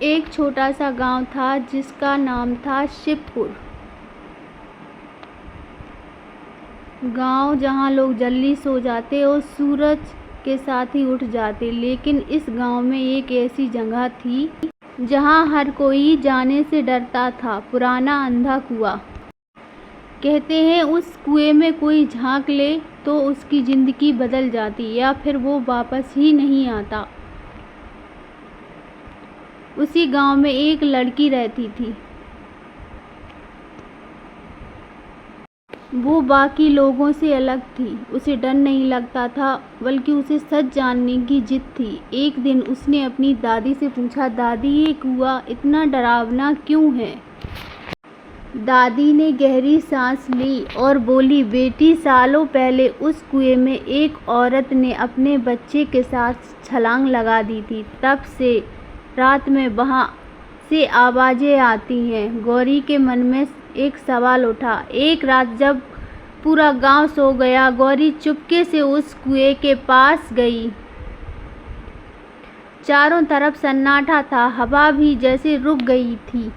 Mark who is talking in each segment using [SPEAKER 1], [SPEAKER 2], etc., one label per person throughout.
[SPEAKER 1] एक छोटा सा गांव था जिसका नाम था शिवपुर। गांव जहां लोग जल्दी सो जाते और सूरज के साथ ही उठ जाते। लेकिन इस गांव में एक ऐसी जगह थी जहां हर कोई जाने से डरता था। पुराना अंधा कुआं। कहते हैं उस कुएं में कोई झांक ले तो उसकी जिंदगी बदल जाती या फिर वो वापस ही नहीं आता। उसी गांव में एक लड़की रहती थी। वो बाकी लोगों से अलग थी। उसे डर नहीं लगता था, बल्कि उसे सच जानने की जिद थी। एक दिन उसने अपनी दादी से पूछा, दादी ये कुआं इतना डरावना क्यों है? दादी ने गहरी सांस ली और बोली, बेटी सालों पहले उस कुएं में एक औरत ने अपने बच्चे के साथ छलांग लगा दी थी। तब से रात में वहां से आवाजें आती हैं। गौरी के मन में एक सवाल उठा। एक रात जब पूरा गांव सो गया, गौरी चुपके से उस कुएं के पास गई। चारों तरफ सन्नाटा था, हवा भी जैसे रुक गई थी।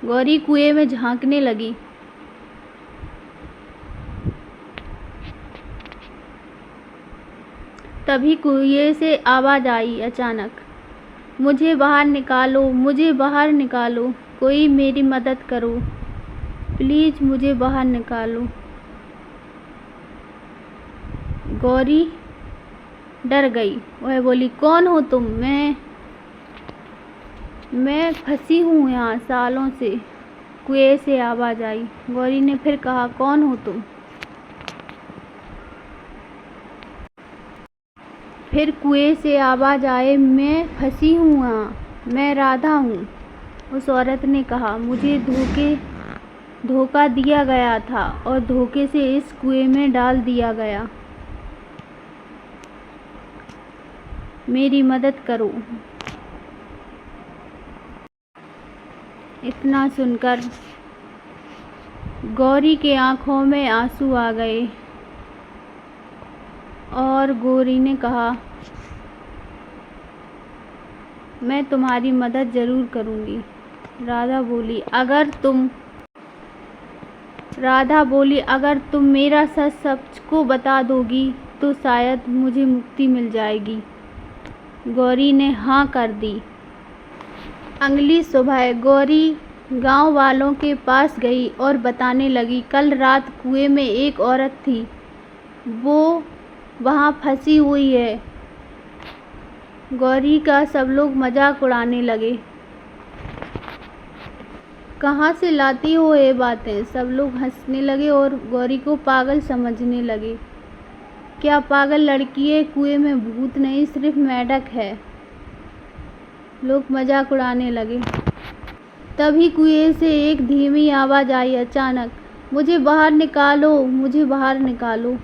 [SPEAKER 1] गौरी कुएं में झांकने लगी। तभी कुएं से आवाज आई अचानक, मुझे बाहर निकालो, मुझे बाहर निकालो, कोई मेरी मदद करो, प्लीज मुझे बाहर निकालो। गौरी डर गई। वह बोली, कौन हो तुम? मैं फंसी हूँ यहाँ सालों से। कुएं से आवाज आई। गौरी ने फिर कहा, कौन हो तुम? फिर कुएं से आवाज आए, मैं फंसी हूँ यहाँ, मैं राधा हूँ। उस औरत ने कहा, मुझे धोखा दिया गया था और धोखे से इस कुएं में डाल दिया गया। मेरी मदद करो। इतना सुनकर गौरी के आंखों में आंसू आ गए और गौरी ने कहा, मैं तुम्हारी मदद जरूर करूंगी। राधा बोली, अगर तुम मेरा सच सबको बता दोगी तो शायद मुझे मुक्ति मिल जाएगी। गौरी ने हाँ कर दी। अगली सुबह गौरी गांव वालों के पास गई और बताने लगी, कल रात कुएं में एक औरत थी, वो वहां फंसी हुई है। गौरी का सब लोग मजाक उड़ाने लगे। कहाँ से लाती हो ये बातें? सब लोग हंसने लगे और गौरी को पागल समझने लगे। क्या पागल लड़की है? कुएं में भूत नहीं, सिर्फ मेंढक है। लोग मजाक उड़ाने लगे। तभी कुएं से एक धीमी आवाज आई अचानक, मुझे बाहर निकालो, मुझे बाहर निकालो।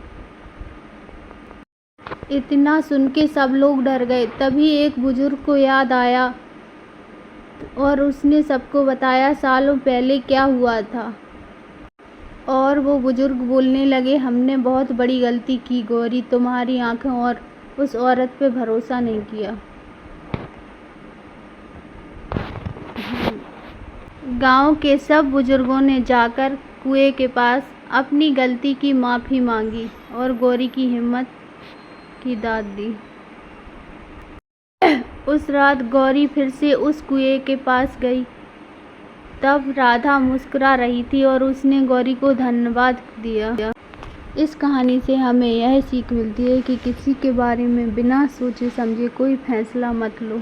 [SPEAKER 1] इतना सुन के सब लोग डर गए। तभी एक बुजुर्ग को याद आया और उसने सबको बताया सालों पहले क्या हुआ था। और वो बुजुर्ग बोलने लगे, हमने बहुत बड़ी गलती की गौरी, तुम्हारी आंखों और उस औरत पे भरोसा नहीं किया। गांव के सब बुजुर्गों ने जाकर कुएं के पास अपनी गलती की माफी मांगी और गौरी की हिम्मत की दाद दी। उस रात गौरी फिर से उस कुएं के पास गई। तब राधा मुस्कुरा रही थी और उसने गौरी को धन्यवाद दिया। इस कहानी से हमें यह सीख मिलती है कि किसी के बारे में बिना सोचे समझे कोई फैसला मत लो।